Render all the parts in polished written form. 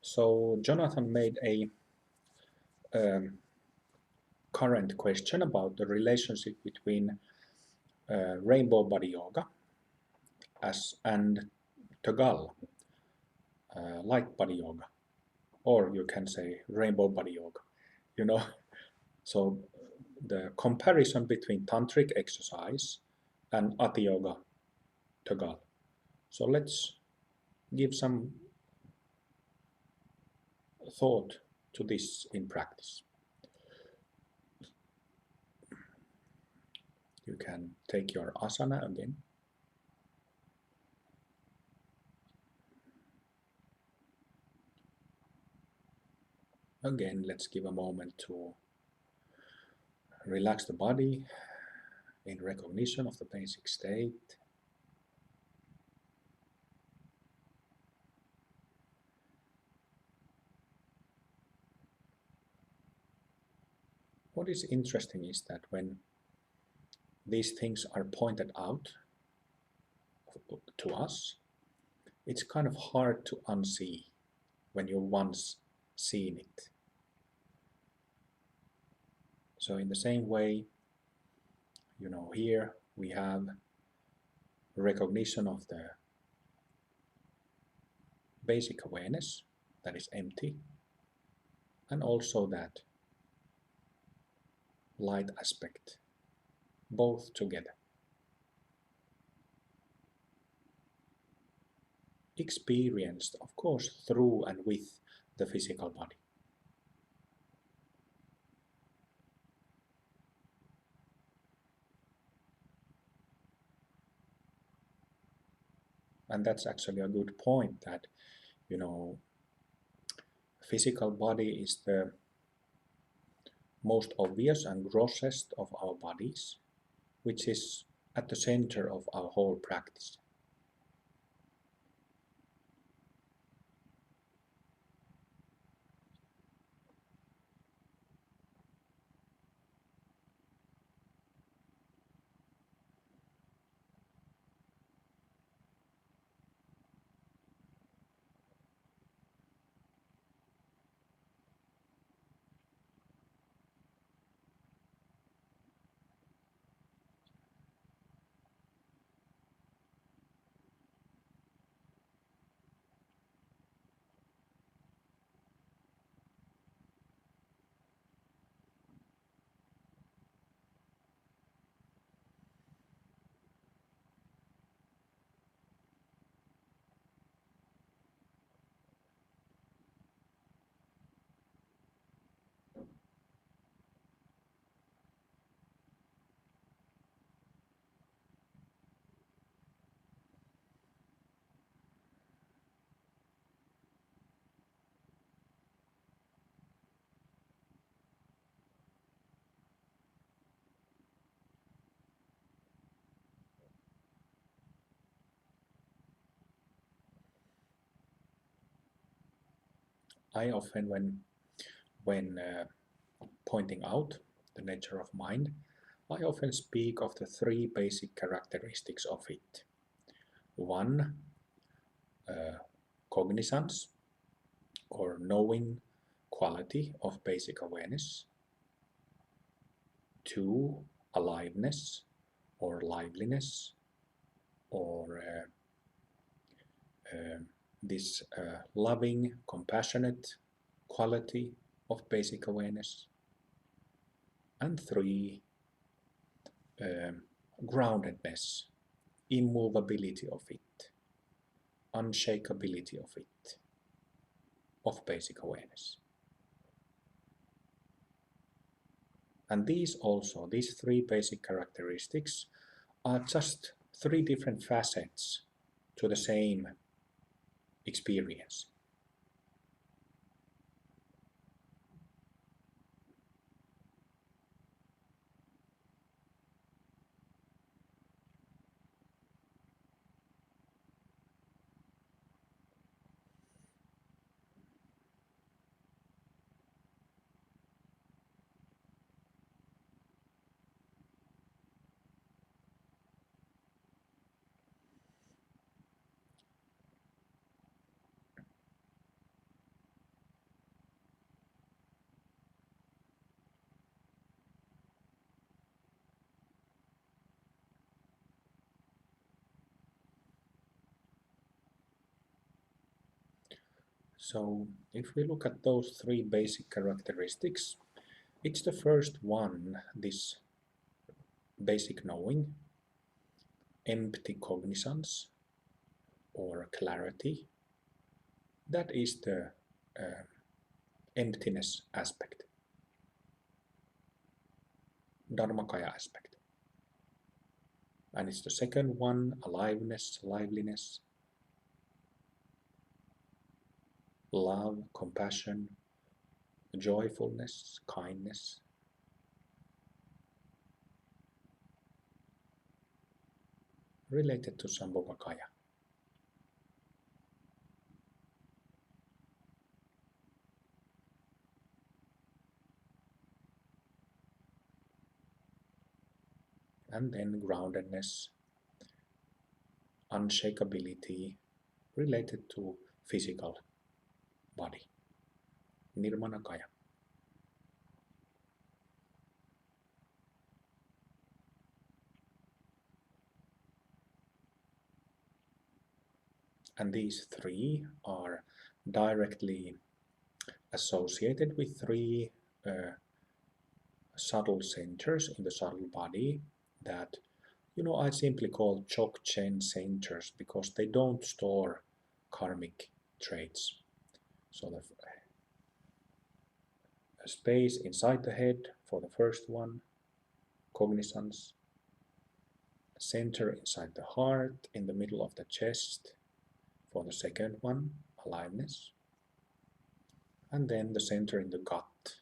So Jonathan made a um, current question about the relationship between rainbow body yoga and Thogal, light body yoga, or you can say rainbow body yoga. You know, so the comparison between tantric exercise and Hatha yoga Thogal. So let's give some thought to this in practice. You can take your asana again. Again, let's give a moment to relax the body in recognition of the basic state. What is interesting is that when these things are pointed out to us, it's kind of hard to unsee when you once seen it. So in the same way, here we have recognition of the basic awareness that is empty, and also that light aspect, both together. Experienced, of course, through and with the physical body. And that's actually a good point that, physical body is the most obvious and grossest of our bodies, which is at the center of our whole practice. I often, when pointing out the nature of mind, I often speak of the three basic characteristics of it. One, cognizance, or knowing quality of basic awareness. Two, aliveness, or liveliness, or this loving, compassionate quality of basic awareness. And three, groundedness, immovability of it, unshakability of it, of basic awareness. And these three basic characteristics are just three different facets to the same experience. So if we look at those three basic characteristics, it's the first one, this basic knowing, empty cognizance or clarity, that is the uh, emptiness aspect, Dharmakaya aspect. And it's the second one, aliveness, liveliness, love, compassion, joyfulness, kindness. Related to Sambhogakaya. And then groundedness, unshakability, related to physical body, Nirmanakaya. And these three are directly associated with three subtle centers in the subtle body that, I simply call Dzogchen centers because they don't store karmic traits. So the space inside the head for the first one, cognizance, center inside the heart, in the middle of the chest for the second one, aliveness, and then the center in the gut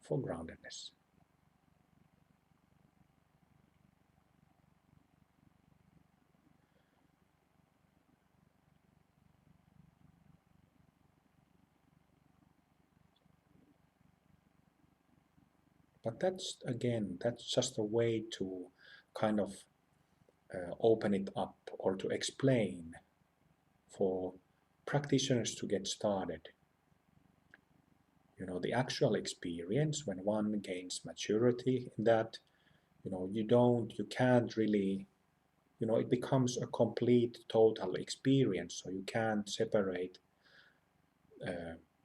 for groundedness. But that's just a way to kind of open it up or to explain for practitioners to get started. The actual experience when one gains maturity in that, you can't really, it becomes a complete, total experience. So you can't separate,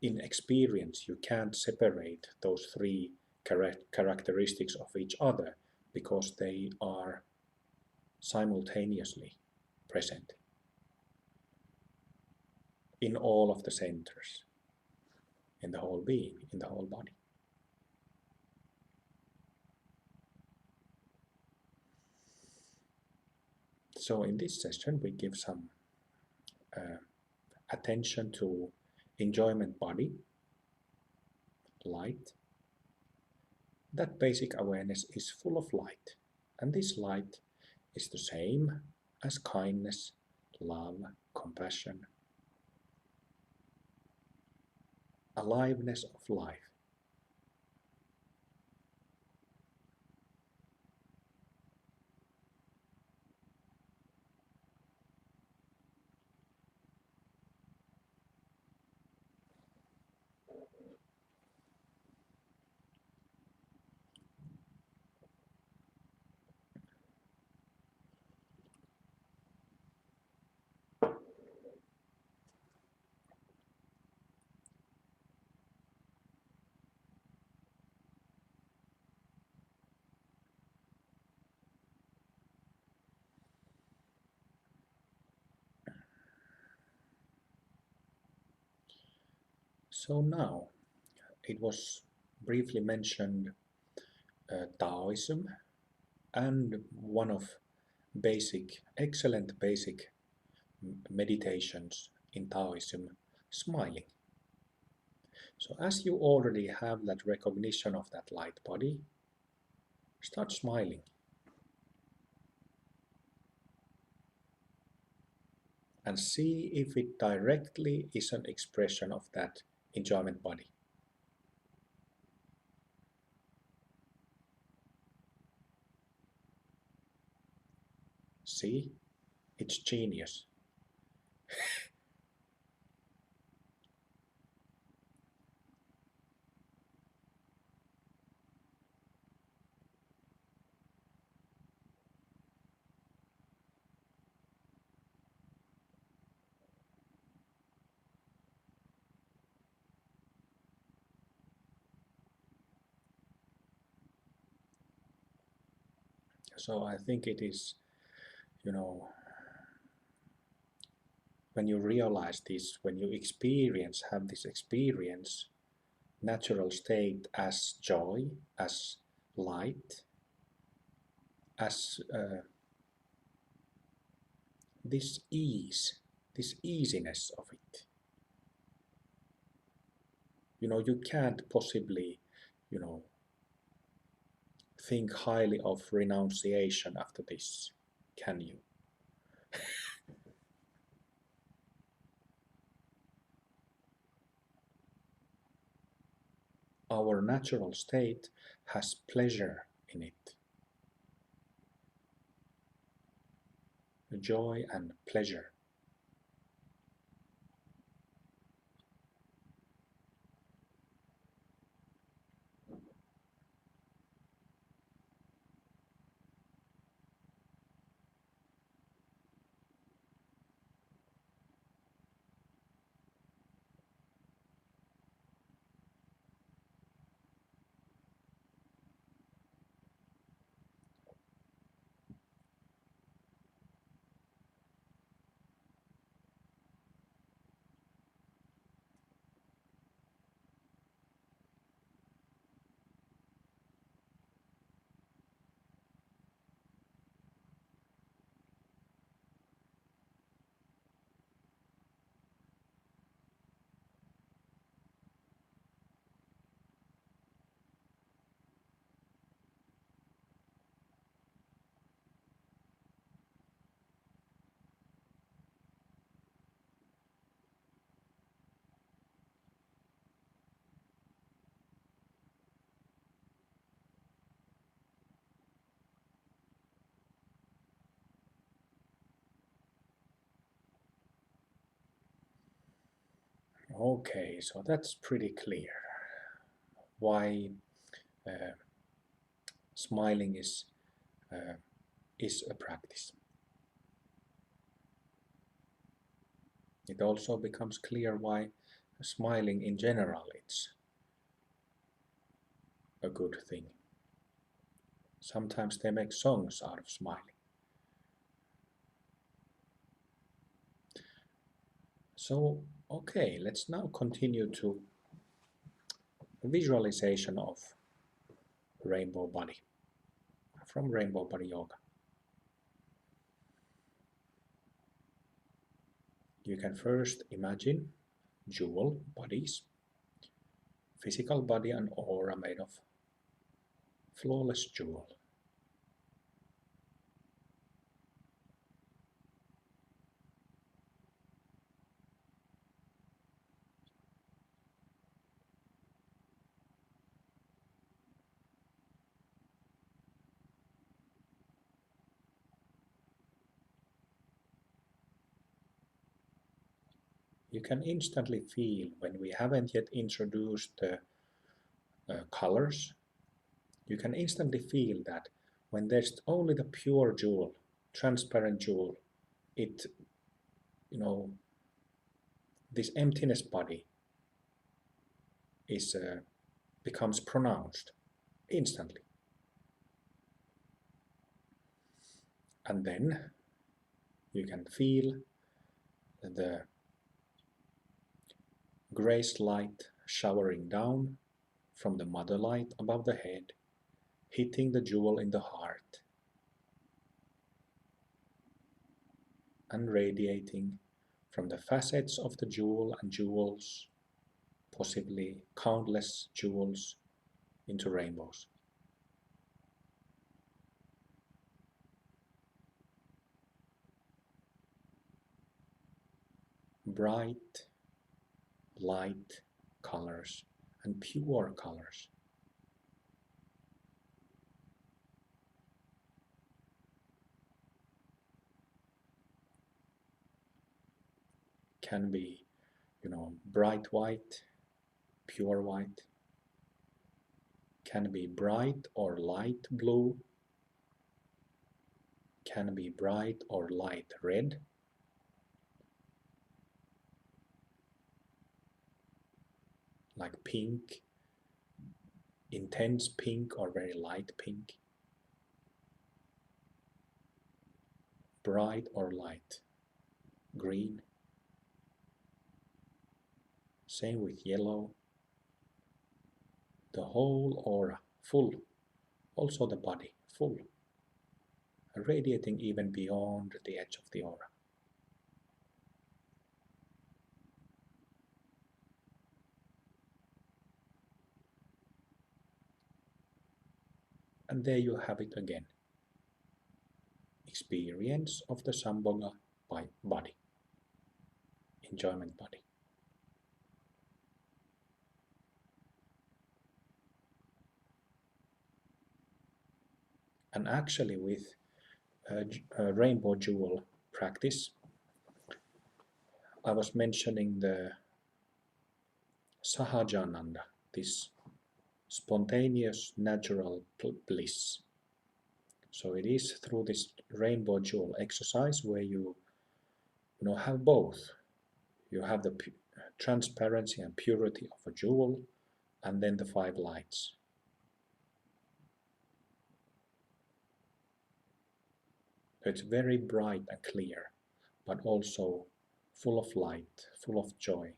in experience, you can't separate those three characteristics of each other because they are simultaneously present in all of the centers, in the whole being, in the whole body. So in this session we give some attention to enjoyment body, light. That basic awareness is full of light, and this light is the same as kindness, love, compassion, aliveness of life. So now, it was briefly mentioned Taoism and one of excellent basic meditations in Taoism, smiling. So as you already have that recognition of that light body, start smiling. And see if it directly is an expression of that enjoyment body. See? It's genius. So I think it is, you know, when you realize this, when you have this experience, natural state as joy, as light, as this ease, this easiness of it. You can't possibly, you know, think highly of renunciation after this, can you? Our natural state has pleasure in it, joy and pleasure. Okay, so that's pretty clear why uh, smiling is a practice. It also becomes clear why smiling in general it's a good thing. Sometimes they make songs out of smiling. So, okay, let's now continue to visualization of rainbow body from Rainbow Body Yoga. You can first imagine jewel bodies, physical body and aura made of flawless jewel. You can instantly feel, when we haven't yet introduced the colors, you can instantly feel that when there's only the pure jewel, transparent jewel, it, this emptiness body is becomes pronounced instantly. And then you can feel the grace light showering down from the mother light above the head, hitting the jewel in the heart and radiating from the facets of the jewel and jewels, possibly countless jewels, into rainbows. Bright, light colors and pure colors. Can be, bright white, pure white. Can be bright or light blue. Can be bright or light red. Like pink, intense pink or very light pink. bright or light, green. Same with yellow. The whole aura, full. Also the body, full. Radiating even beyond the edge of the aura. And there you have it again. Experience of the Sambhoga by body. Enjoyment body. And actually with a rainbow jewel practice, I was mentioning the Sahajananda, this spontaneous natural bliss. So it is through this rainbow jewel exercise where you have both. You have the transparency and purity of a jewel, and then the 5 lights. It's very bright and clear, but also full of light, full of joy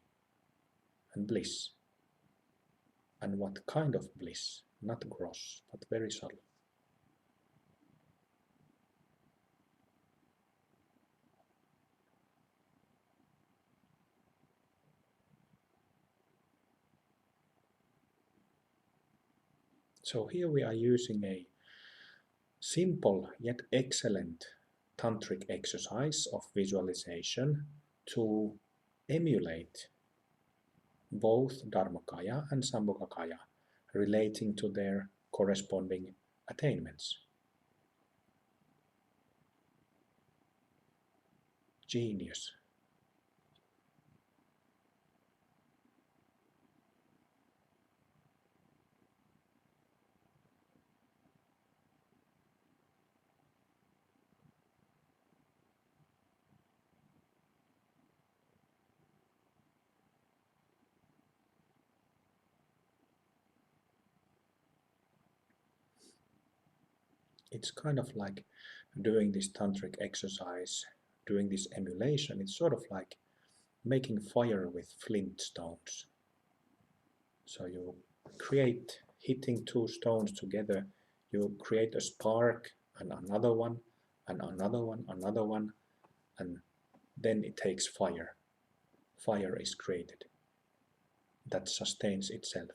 and bliss. And what kind of bliss? Not gross, but very subtle. So here we are using a simple yet excellent tantric exercise of visualization to emulate both Dharmakaya and Sambhogakaya, relating to their corresponding attainments. Genius. It's kind of like doing this tantric exercise, doing this emulation. It's sort of like making fire with flint stones. So you create, hitting 2 stones together, you create a spark and another one and another one, another one, and then it takes fire. Fire is created that sustains itself.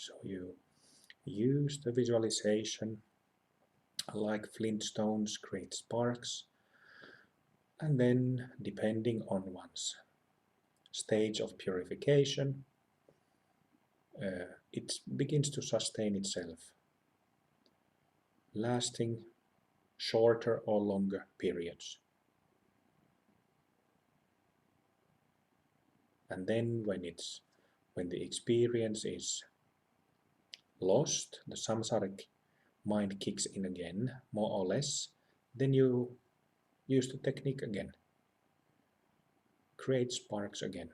So you use the visualization like flintstones, create sparks, and then depending on one's stage of purification, it begins to sustain itself, lasting shorter or longer periods. And then when the experience is lost, the samsaric mind kicks in again, more or less, then you use the technique again. create sparks again.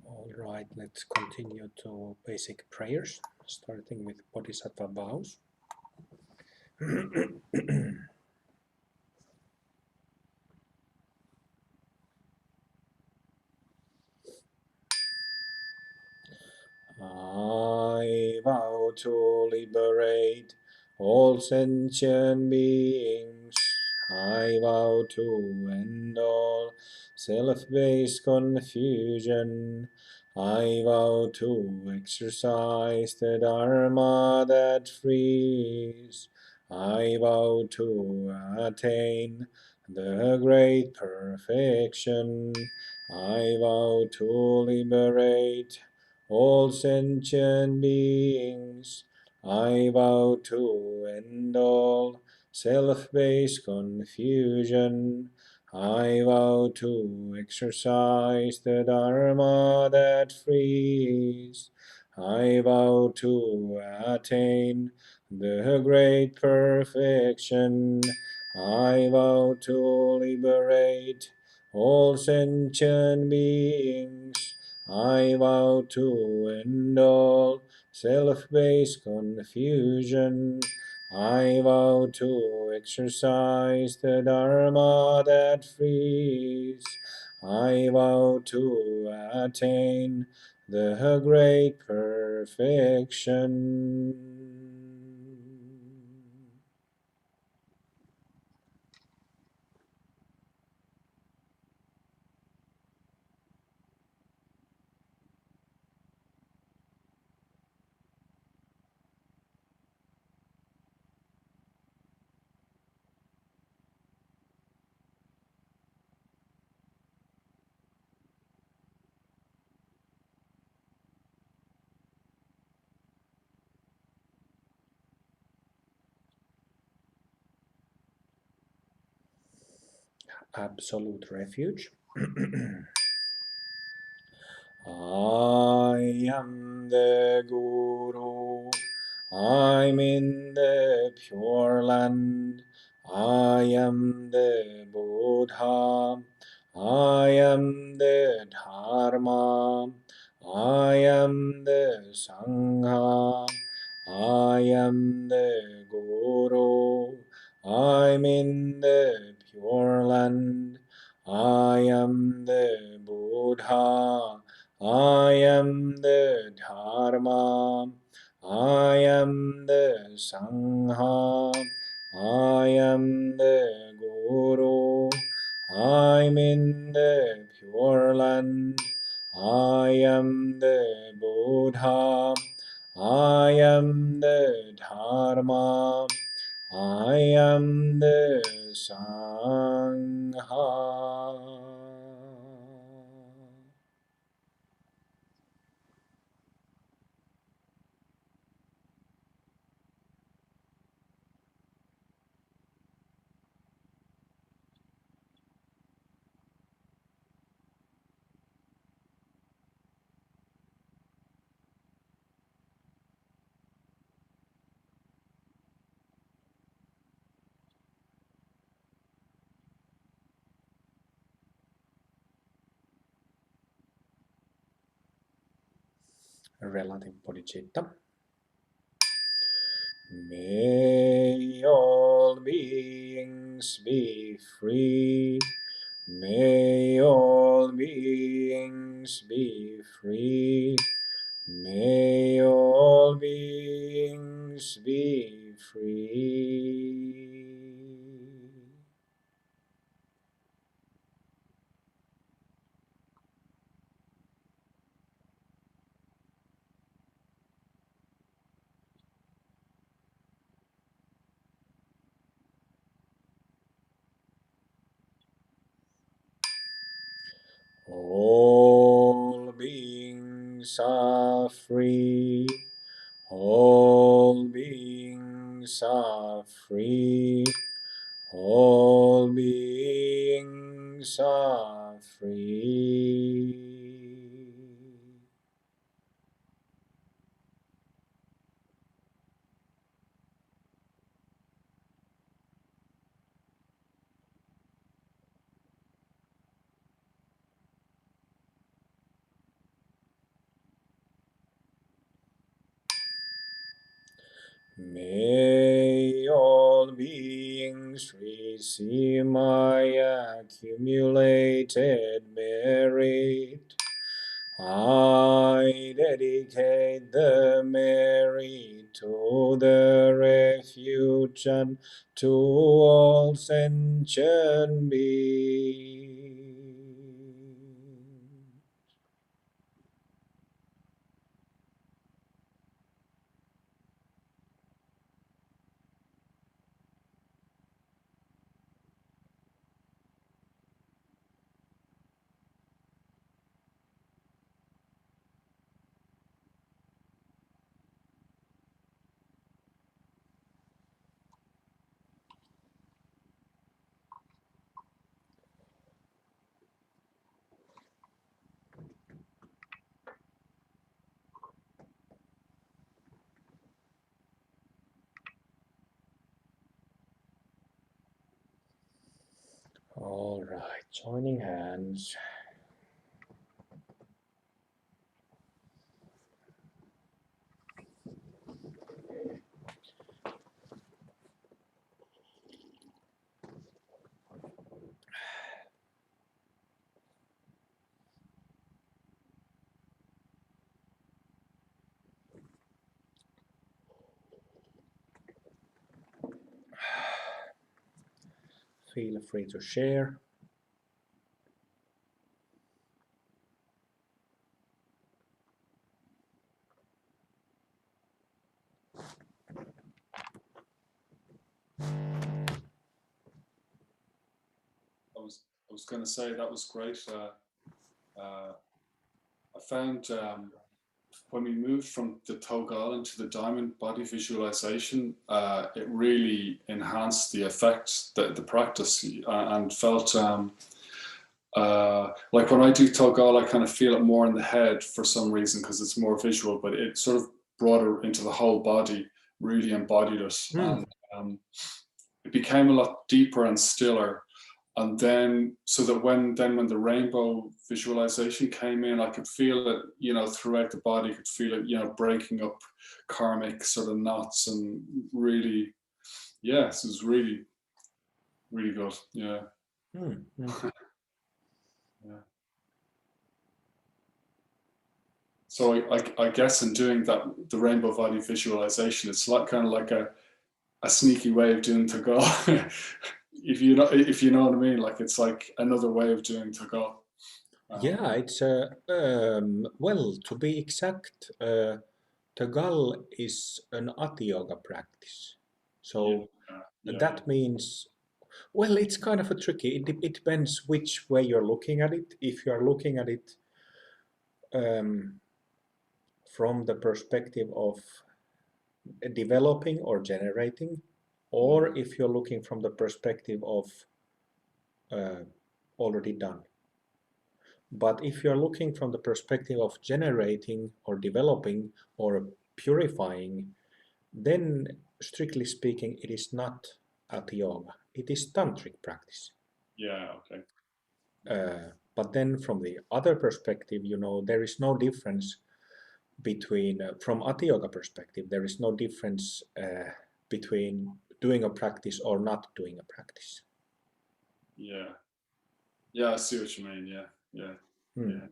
All right, let's continue to basic prayers, starting with Bodhisattva vows. I vow to liberate all sentient beings. I vow to end all self-based confusion. I vow to exercise the Dharma that frees. I vow to attain the great perfection. I vow to liberate all sentient beings. I vow to end all self-based confusion. I vow to exercise the Dharma that frees. I vow to attain the great perfection. I vow to liberate all sentient beings. I vow to end all self-based confusion. I vow to exercise the Dharma that frees. I vow to attain the great perfection. Absolute refuge. I am the Guru. I'm in the Pure Land. I am the Buddha. I am the Dharma. I am the Sangha. I am the Guru. I'm in the Pure Land. I am the Buddha. I am the Dharma. I am the Sangha. I am the Guru. I'm in the Pure Land. I am the Buddha. I am the Dharma. I am the Sangha. Relative bodhicitta. May all beings be free. May all beings be free. May all beings be free. All beings are free. All beings are free. All beings are free. May all beings receive my accumulated merit. I dedicate the merit to the refuge and to all sentient beings. All right, joining hands. Feel free to share. I was going to say that was great. I found when we moved from the Thogal into the diamond body visualization, it really enhanced the effect, the practice, and felt like when I do Thogal, I kind of feel it more in the head for some reason because it's more visual, but it sort of brought it into the whole body, really embodied it, and it became a lot deeper and stiller. And then so that when the rainbow visualization came in, I could feel it, throughout the body. I could feel it, breaking up karmic sort of knots, and really, yes, it was really, really good. Yeah. Yeah. So I guess in doing that, the rainbow body visualization, it's like kind of like a sneaky way of doing Tagal. If you know what I mean, like it's like another way of doing Tagal. Yeah, it's well, to be exact, Tagal is an Ati Yoga practice. Yeah, So yeah, that means, well, it's kind of a tricky. It depends which way you're looking at it. If you're looking at it um, from the perspective of developing or generating, or if you're looking from the perspective of already done. But if you're looking from the perspective of generating or developing or purifying, then strictly speaking, it is not Hatha Yoga. It is tantric practice. yeah. Okay. But then from the other perspective, there is no difference between, from Hatha Yoga perspective, there is no difference between doing a practice or not doing a practice. Yeah, yeah. I see what you mean. Yeah, yeah, yeah.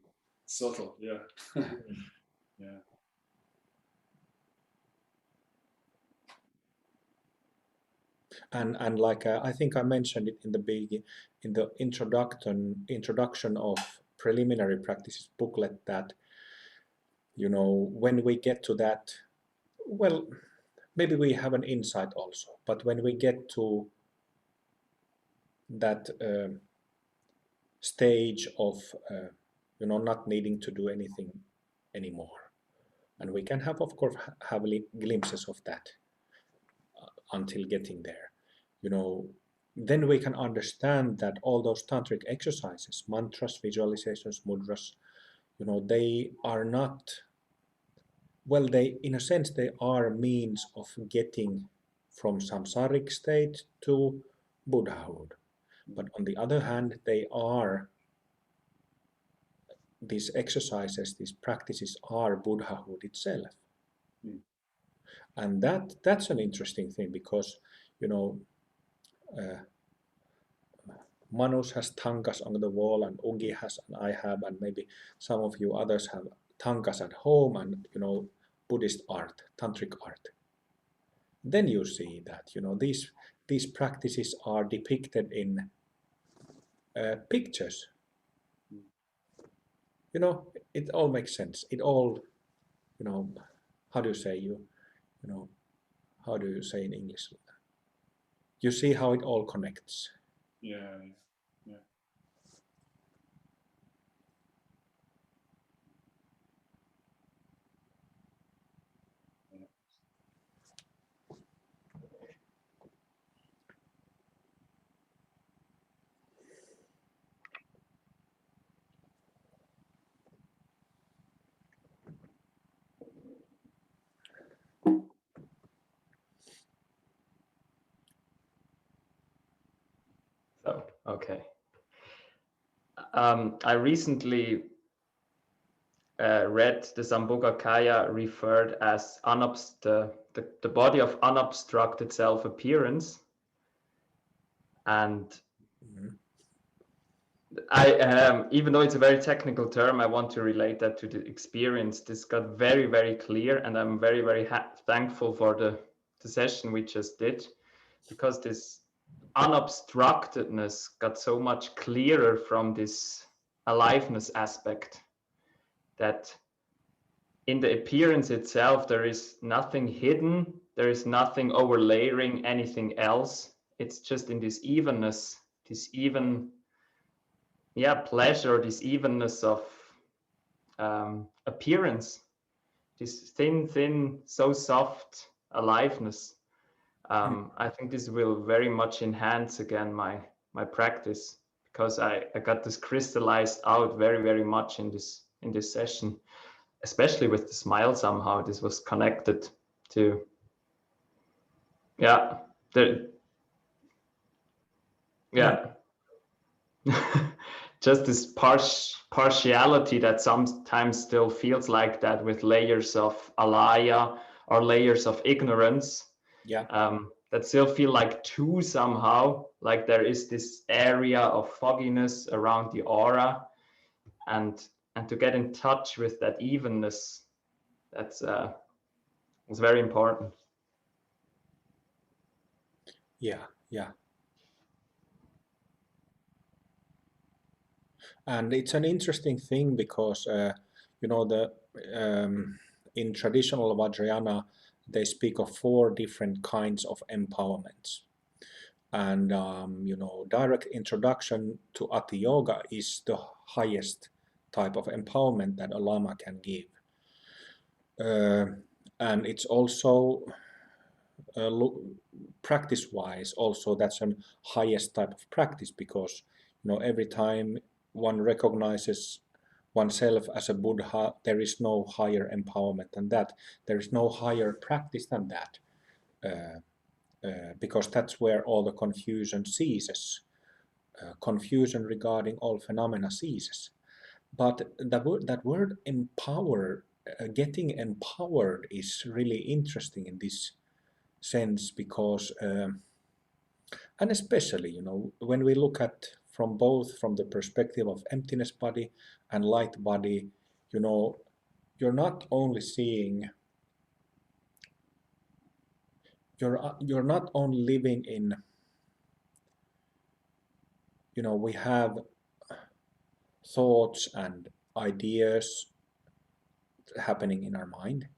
Subtle. Yeah, yeah. And like I think I mentioned it in the in the introduction of preliminary practices booklet that when we get to that, well, maybe we have an insight also, but when we get to that stage of not needing to do anything anymore, and we can have, of course, have glimpses of that until getting there, you know, then we can understand that all those tantric exercises, mantras, visualizations, mudras, they are not, well, they, in a sense, they are means of getting from samsaric state to Buddhahood. But on the other hand, they are, these exercises, these practices are Buddhahood itself. Mm. And that's an interesting thing, because Manus has tankas on the wall, and Ugi has, and I have, and maybe some of you others have tankas at home, and Buddhist art, tantric art. Then you see that these practices are depicted in pictures. It all makes sense. It all, how do you say how do you say in English? You see how it all connects. Yeah, yeah. So, okay. I recently read the Sambhogakaya referred as the body of unobstructed self-appearance. And I, even though it's a very technical term, I want to relate that to the experience. This got very, very clear, and I'm very, very thankful for the session we just did, because this unobstructedness got so much clearer from this aliveness aspect, that in the appearance itself, there is nothing hidden, there is nothing overlaying anything else. It's just in this evenness, this even, pleasure, this evenness of appearance, this thin, so soft aliveness. I think this will very much enhance again my practice, because I got this crystallized out very, very much in this session, especially with the smile. Somehow this was connected to just this partiality that sometimes still feels like that, with layers of alaya or layers of ignorance, that still feel like two somehow, like there is this area of fogginess around the aura, and to get in touch with that evenness, that's very important. Yeah. And it's an interesting thing, because in traditional Vajrayana, they speak of 4 different kinds of empowerments. And direct introduction to Ati Yoga is the highest type of empowerment that a Lama can give. And it's also practice-wise, also that's an highest type of practice, because every time one recognizes oneself as a Buddha, there is no higher empowerment than that. There is no higher practice than that, because that's where all the confusion ceases. Confusion regarding all phenomena ceases. But that word empower, getting empowered, is really interesting in this sense, because and especially when we look at from the perspective of emptiness body and light body, you're not only seeing, you're not only living in, we have thoughts and ideas happening in our mind,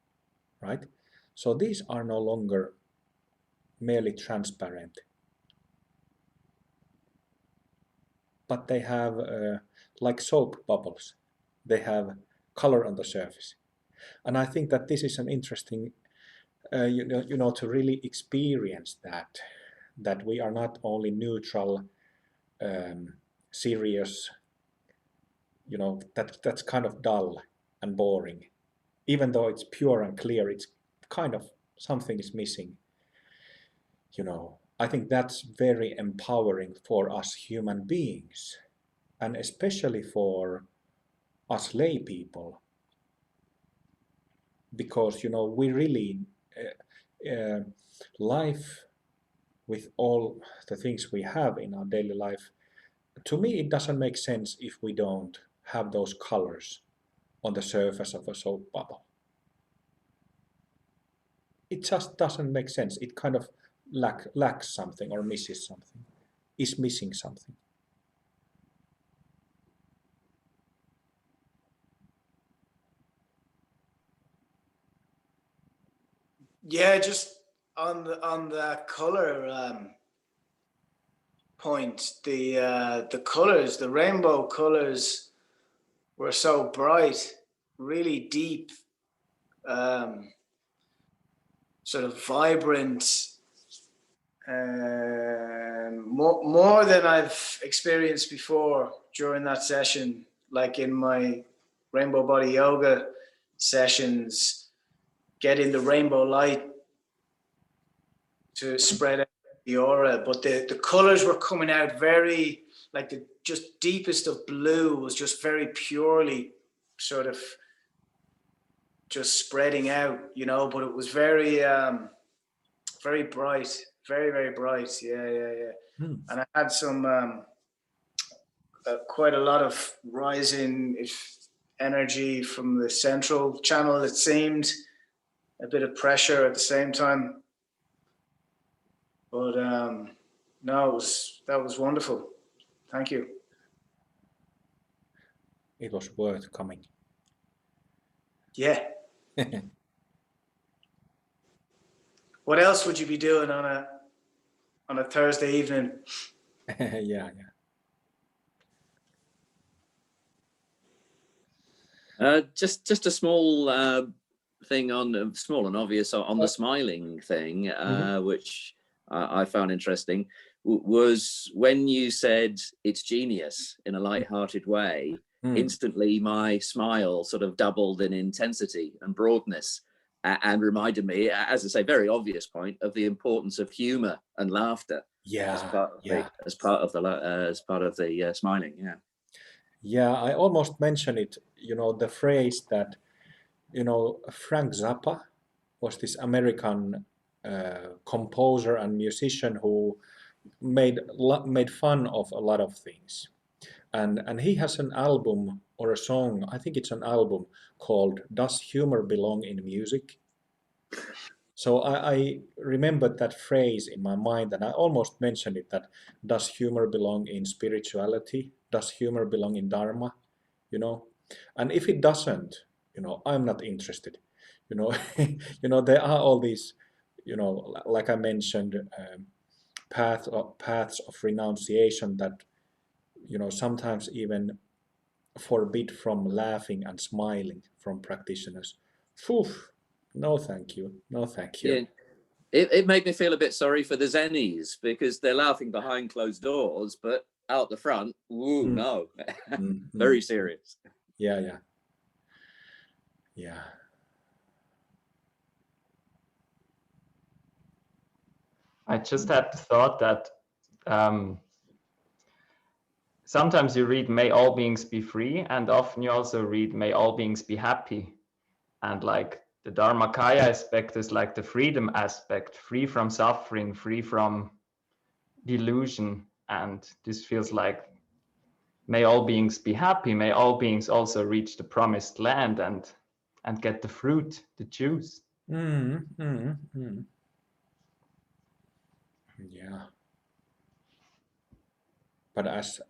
right? So these are no longer merely transparent, but they have, like soap bubbles, they have color on the surface. And I think that this is an interesting, to really experience that we are not only neutral, serious, that's kind of dull and boring. Even though it's pure and clear, it's kind of, something is missing. I think that's very empowering for us human beings, and especially for us lay people, because we really, life with all the things we have in our daily life, to me it doesn't make sense if we don't have those colors on the surface of a soap bubble. It just doesn't make sense. It kind of lacks something or misses something, is missing something. Yeah, just on the color point, the colors, the rainbow colors were so bright, really deep, sort of vibrant, more than I've experienced before during that session. Like in my rainbow body yoga sessions, getting the rainbow light to spread out the aura, but the colors were coming out very, like the just deepest of blue was just very purely sort of just spreading out, you know, but it was very very bright, very bright. Yeah. And I had some quite a lot of rising energy from the central channel, it seemed, a bit of pressure at the same time. But no, that was wonderful. Thank you. It was worth coming. Yeah. What else would you be doing on a Thursday evening? Yeah. Just a small thing on small and obvious on the smiling thing, which I found interesting, was when you said it's genius in a light-hearted way. Instantly my smile sort of doubled in intensity and broadness, and reminded me, as I say, very obvious point, of the importance of humor and laughter. Yeah. As part of the smiling. Yeah, I almost mentioned it, you know, the phrase that, you know, Frank Zappa was this American composer and musician who made fun of a lot of things. And he has an album or a song, I think it's an album, called Does Humor Belong in Music? So I remembered that phrase in my mind, and I almost mentioned it, that does humor belong in spirituality? Does humor belong in Dharma? You know, and if it doesn't, you know, I'm not interested. You know, you know, there are all these, you know, like I mentioned, paths of renunciation that, you know, sometimes even forbid from laughing and smiling from practitioners. Phew, no thank you, no thank you. Yeah. It made me feel a bit sorry for the Zennies, because they're laughing behind closed doors, but out the front, ooh, no. Very serious. Yeah. I just had the thought that sometimes you read "May all beings be free," and often you also read "May all beings be happy." And like the Dharmakaya aspect is like the freedom aspect, free from suffering, free from delusion. And this feels like, may all beings be happy, may all beings also reach the promised land and get the fruit, the juice. Yeah. But as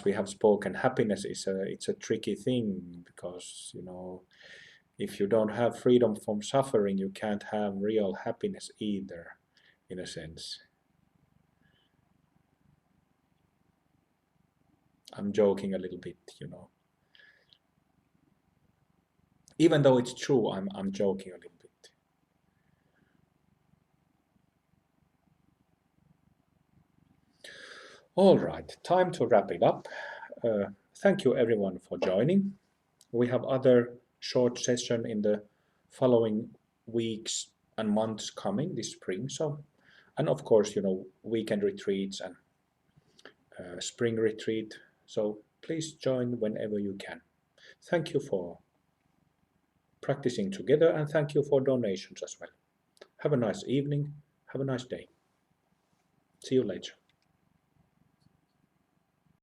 we have spoken, happiness is it's a tricky thing, because, you know, if you don't have freedom from suffering, you can't have real happiness either, in a sense. I'm joking a little bit, you know. Even though it's true, I'm joking a little bit. All right, time to wrap it up. Thank you everyone for joining. We have other short session in the following weeks and months coming this spring. So, and of course, you know, weekend retreats and spring retreat. So please join whenever you can. Thank you for practicing together, and thank you for donations as well. Have a nice evening. Have a nice day. See you later.